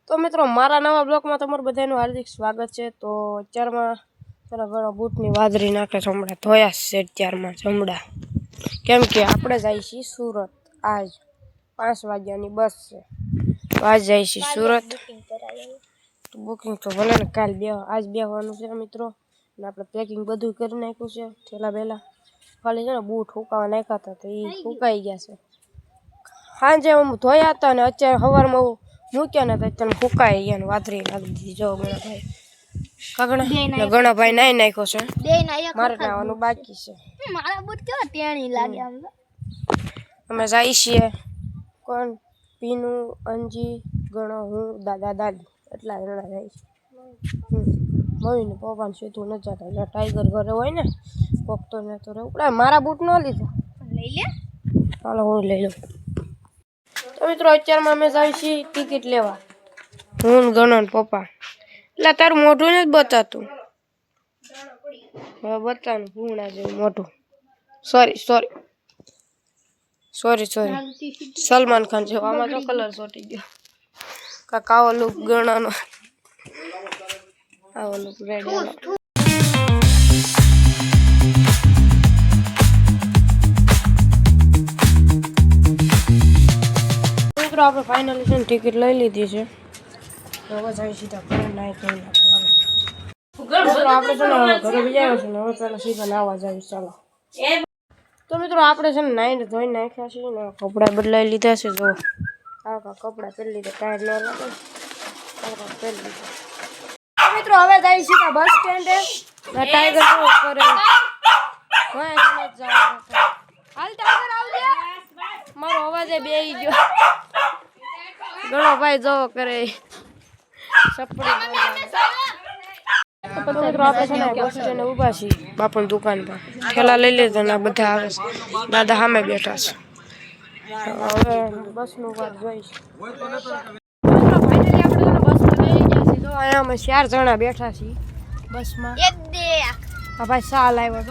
તો મિત્રો મારા નવા બ્લોગમાં તમારું બધાનું હાર્દિક સ્વાગત છે। તો અત્યારમાં પેલા ઘણા બૂટની વાદરી નાખે છે, હમણાં ધોયા છે અત્યારમાં જમડા, કેમ કે આપણે જાય છીએ સુરત। આજ 5 વાગ્યાની બસ છે, તો આજ જાય છીએ સુરત। તો બુકિંગ તો ભલે ને કાલ આજ બેહવાનું છે મિત્રો, અને આપણે પેકિંગ બધું કરી નાખ્યું છે થેલા બેલા, ખાલી છે ને બૂટ સુકાવા નાખ્યા હતા તો એ સુકાઈ ગયા છે। સાંજે હું ધોયા હતા ને અત્યારે સવારમાં મૂક્યા ને તો અત્યારે સુકાઈ ગયા ને વાદરી લાગી દીધી। જો ગણાભાઈ નાઈ નાખ્યો છે, મારે નાવાનું બાકી છે। અમે જાય છીએ કોણ પીનું, અંજી, ગણો, હું, દાદા દાદી એટલા જણા જાય છે। મમ્મી ને પપ્પા ને સીધું ન જતા, એટલે ટાઈગર ઘરે હોય ને પોકતો ને તો રહેવું। મારા બૂટ ન લીધા, લઈ લે, ચાલો હું લઈ લઉં। તો મિત્રો અત્યારમાં અમે જાય છીએ ટિકિટ લેવા, હું ગણો ને પપ્પા। એટલે તારું મોઢું નથી બતાતું, હવે બતાનું ભૂણા જેવું મોઢું। સોરી સલમાન ખાન જેવો આમાં તો કલર ચોટી ગયો, કાંક આવો લુક ગણાનો, આવો લુક રેડ। મિત્રો આપણે ફાઇનલી છે ને ટિકિટ લઈ લીધી છે, હવે જાય સીધા ઘરે નાઈ ધોઈ નાખવાનું। આપણે છે ને ઘરે બીજા આવ્યા છે ને હવે પેલા સીધા નાવા જાય। ચાલો તો મિત્રો આપણે છે ને નાઈને ધોઈ નાખ્યા છીએ ને કપડાં બદલાઈ લીધા છે। જો આવા કપડાં પહેરી લીધા, ટાયર ન લાગે પહેરી લીધા। મિત્રો હવે જાય સીધા બસ સ્ટેન્ડે, ટાઈગર શું કરે, હાલ ટાઈગર આવજે, મારો અવાજ બેહી ગયો। ઘણો ભાઈ જો કરે સપડી બસ સ્ટેન્ડ ઉભા છીએ બાપુની દુકાન પર, ઠેલા લઈ લીધા ને બધા આવે છે, દાદા સામે બેઠા છે। હવે બસનું વાત જોઈશ। અહીંયા અમે 4 જણા બેઠા છીએ બસમાં। હા ભાઈ સાલ આવ્યો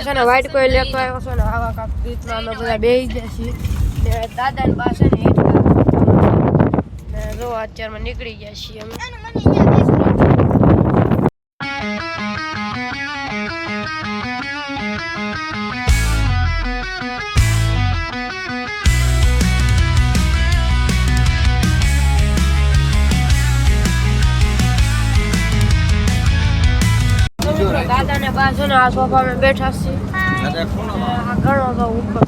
છે ને વાઈટ કોઈ લેતો આવ્યો છે ને આવા કાંક રીતના અમે બધા બેસી ગયા છીએ ને દાદા ને પાસે ને જો અત્યારમાં નીકળી ગયા છીએ અમે। દાદા ને બાજુ ને આ સોફા માં બેઠા છીએ, ઘણો તો ઉપર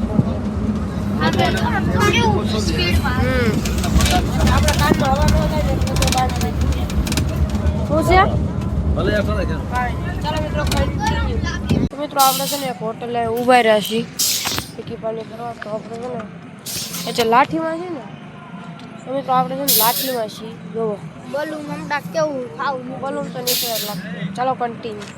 આપણે કાનમાં હવા ન મિત્રો આપણે છે ને એક હોટલે ઉભા રહ્યા છીએ ટીકી પાણી કરવા। તો આપણે છે ને એટલે લાઠીમાં છે ને, તો મિત્રો આપણે છે ને લાઠીમાં છીએ। જોવો બલૂન હમણાં કેવું ખાવું, બલૂન તો નીકળે લાગતું। ચાલો કન્ટિન્યુ।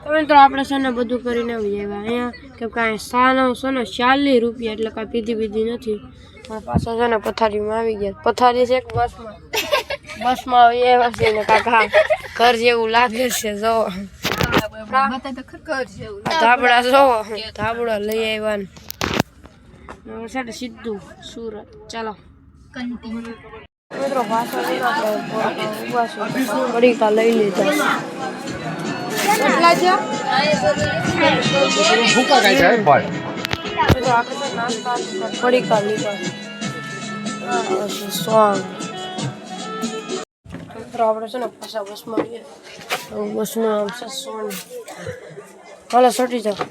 તો મિત્રો આપણે છે ને બધું કરીને આવી આવ્યા અહીંયા, કેમ કાંઈ સાનો છે ને 40 રૂપિયા, એટલે કાંઈ પીધી નથી, પણ પાછા છે ને પથારીમાં આવી ગયા। પથારી છે બસમાં આવી આવ્યા છે ને કાકા ઘર જેવું લાગે છે। જો ધાબળા જોવો, ધાબળો લઈ આવ્યા છે ને સીધું સુરત। ચાલો મિત્રો પાછા પડીકા લઈ લીધા, કેટલા છે નાસ્તા પડીકા લીધા સોંગ। મિત્રો આપણે છે ને પાછા બસમાં આવીએ, બસનું નામ છે સોની, હાલો સટી જાઓ।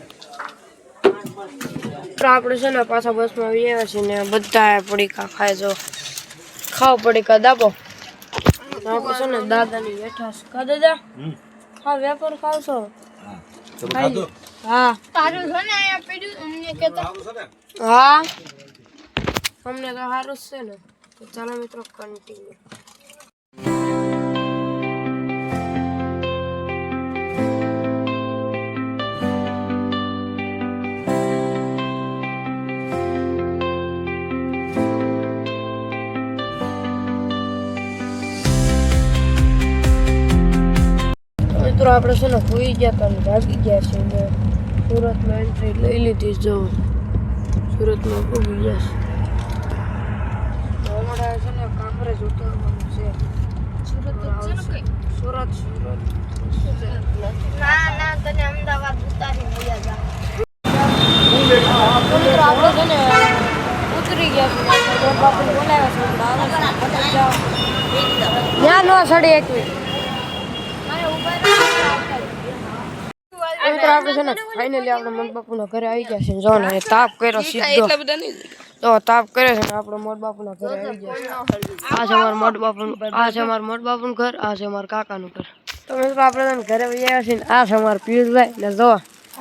આપણે છે ને પાછા બસમાં આવીએ છીએ ને બધા પડીકા ખાય। જો ખાવ પડીકા દાબો, આપણે છે ને દાદાની બેઠા છે। કા દાદા હા વેપાર ખાવશો? હા તારું છે ને અહીંયા પડ્યું અમને કેતા, હા અમને તો સારું જ છે ને। તો ચાલો મિત્રો કન્ટિન્યુ। મિત્રો આપણે છે ને ભૂઈ ગયા હતા ને ભાગી ગયા છે ને સુરતમાં એન્ટ્રી લઈ લીધી। જો સુરતમાં ભૂગી ગયા છે। કાંકરે જોતો છે સુરત ના તને અમદાવાદ ઉતારી લઈ જા આપણે છે ને ઉતરી ગયા છે બાપુને બોલાવ્યા છે ત્યાં નો સડી એકવી આપણે છે ને ફાઇનલી આપણે મોટ બાપુના ઘરે આવી ગયા છે જો ને તાપ કર્યો સીધો તો તાપ કરે છે ને આપણે મોટ બાપુના ઘરે આવી ગયા છે આ છે અમારું મોટ બાપુનું ઘર આ છે અમારા કાકાનું ઘર તો મિત્રો આપણે ઘરે આવ્યા છીએ આ છે અમારા પિયુષભાઈ ને જો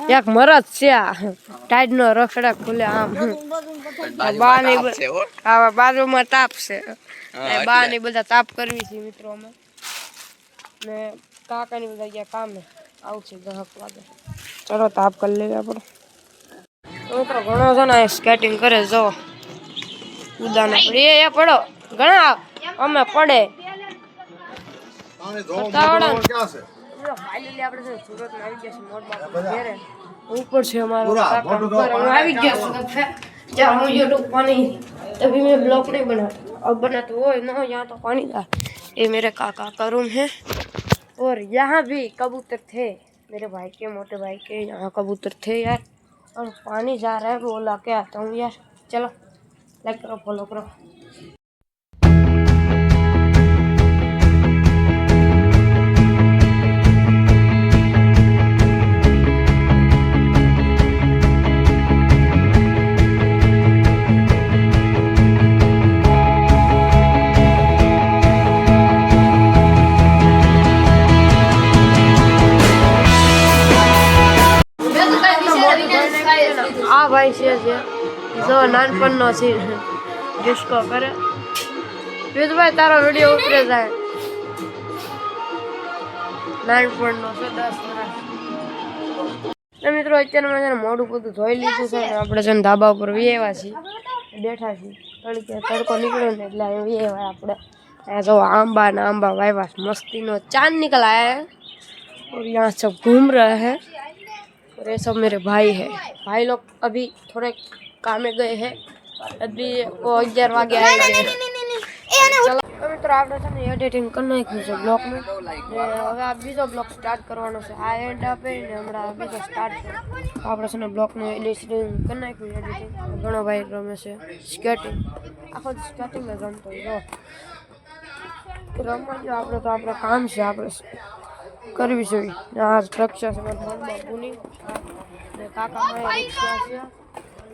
એક મરદ છે આ ટાઈડ નો રખડા ખુલે આમ બાજુમાં તાપ છે બા ને બધા તાપ કરવી છે મિત્રો અમે ને કાકાની બધા ગયા કામે આવશે 10 વાગે ચલો તાપ કરી લઈએ આપણે મિત્રો ઘણો છે ને સ્કેટિંગ કરે જો ઉદાને એ પડો ઘણા અમે પડે ફાઇનલી આપણે છે સુરતમાં આવી ગયા છે મોટ બાપુ ઘરે ऊपर से हमारा આવી ગયા છે जहाँ हम यूट्यूब पानी तभी मैं ब्लॉग नहीं बनाता अब बनाते वो ना यहाँ तो पानी था ये मेरे काका का रूम है और यहाँ भी कबूतर थे मेरे भाई के मोटे भाई के यहाँ कबूतर थे यार और पानी जा रहा है वो ला के आता हूँ यार चलो लाइक करो फॉलो करो આ ભાઈ છે જો નાનપણનો છે ડિસ્કો કરે વિદભાઈ તારો વિડીયો ઉતરે જાય નાનપણનો છે 10 વર્ષ મિત્રો અત્યારમાં છે ને મોઢું બધું ધોઈ લીધું છે ને આપણે છે ને ધાબા ઉપર વિયેવા છીએ બેઠા છીએ તડકો નીકળ્યો ને એટલે અહીં વિયેવા આપણે જો आंबा ना आंबा वाइवा मस्ती नो चांद निकल आया है और यहाँ सब घूम रहे हैं और ये सब मेरे भाई है भाई लोग अभी थोड़े काम में गए हैं अभी वो 11 वागे आएंगे चलो मित्रों आपने છે ને એડિટિંગ કરી નાખ્યું છે બ્લોગ નું હવે આ બીજો બ્લોગ સ્ટાર્ટ કરવાનો છે આ એન્ડ આપે ને હમણાં બીજો સ્ટાર્ટ છે આપણે છે ને બ્લોગ નું એડિટિંગ કરી નાખ્યું એડિટિંગ ઘણો ભાઈ રમે છે સ્કેટિંગ આખો સ્કેટિંગ જ રમતો જો રમવા જો આપણે તો આપણે કામ છે આપણે કરવી જોઈએ આ રક્ષા છે મારા બાપુની ને કાકા મારી રક્ષા છે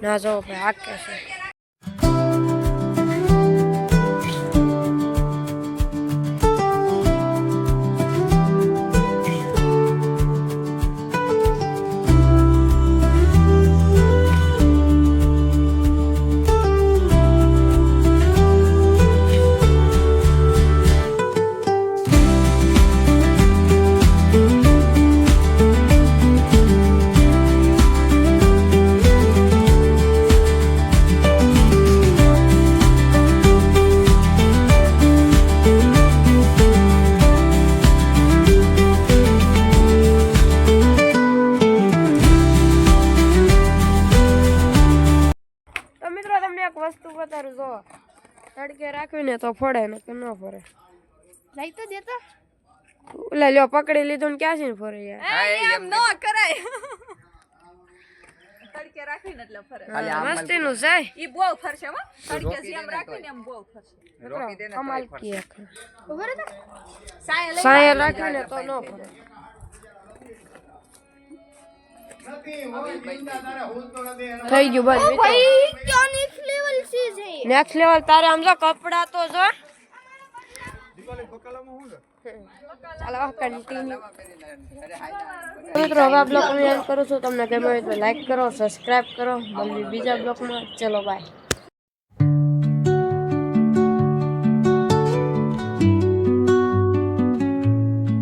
ના જો ભાઈ આકે છે વસ્તુ બતારું જો તડકે રાખવીને તો ફળે ને કે ન ફરે લઈ તો દેતા ઓલા લ્યો પકડી લીધું ને ક્યાં છે ને ફરે યાર એમ ન કરાય તડકે રાખીને એટલે ફરે મસ્તી નું છે ઈ બહુ ફરશે હો તડકે જેમ રાખીને એમ બહુ ફરશે રોકી દેને કમાલ કી ખબર છે સાય રાખીને તો ન ફરે થઈ ગયું બસ ભાઈ ક્યાં નેક્સ્ટ લેવલ છે નેક્સ્ટ લેવલ તારે આમ જો કપડા તો જો ચાલો કન્ટિન્યુ મિત્રો હવે બ્લોગ હું એન્ડ કરું છું તમને ગમ્યો હોય તો લાઈક કરો સબસ્ક્રાઇબ કરો મળીએ બીજા બ્લોગમાં ચલો બાય